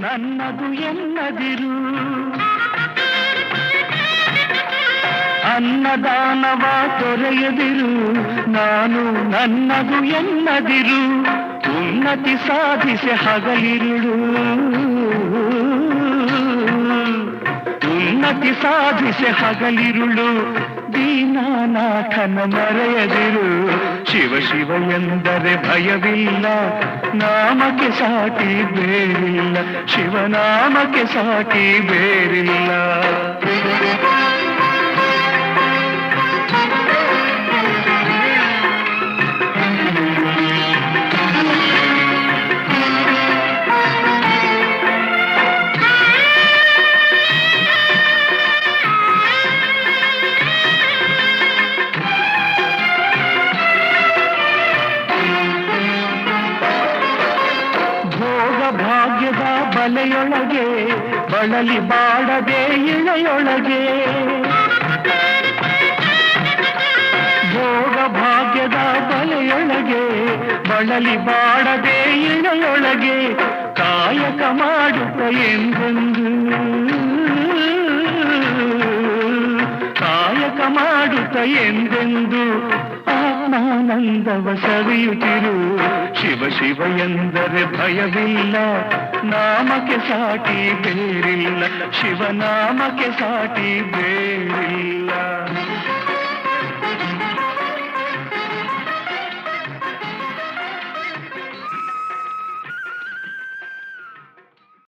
ನನ್ನದು ಎನ್ನದಿರು ಅನ್ನದಾನವ ತೊರೆಯದಿರು ನಾನು ನನ್ನದು ಎನ್ನದಿರು ಉನ್ನತಿ ಸಾಧಿಸಿ ಹಗಲಿರುಳು ಉನ್ನತಿ ಸಾಧಿಸಿ ಹಗಲಿರುಳು ದೀನಾನಾಥನ ಮರೆಯದಿರು ಶಿವ ಶಿವ ಎಂದರೆ ಭಯವಿಲ್ಲ ನಾಮಕ್ಕೆ ಸಾಟಿ ಬೇರಿಲ್ಲ ಶಿವನಾಮಕ್ಕೆ ಸಾಟಿ ಬೇರಿಲ್ಲ ಭಾಗ್ಯದ ಬಲೆಯೊಳಗೆ ಬಳಲಿ ಬಾಡದೆ ಇಳೆಯೊಳಗೆ ಭೋಗ ಭಾಗ್ಯದ ಬಲೆಯೊಳಗೆ ಬಳಲಿ ಬಾಡದೆ ಇಳೆಯೊಳಗೆ ಕಾಯಕ ಮಾಡುತ್ತ ಎಂದೆಂದು ಕಾಯಕ ಮಾಡುತ್ತ ಎಂದೆಂದು ಆತ್ಮಾನಂದವ ಸವಿಯುತ್ತಿರು ಶಿವ ಶಿವ ಎಂದರೆ ಭಯವಿಲ್ಲ ನಾಮಕ್ಕೆ ಸಾಟಿ ಬೇರಿಲ್ಲ ಶಿವನಾಮಕ್ಕೆ ಸಾಟಿ ಬೇರಿಲ್ಲ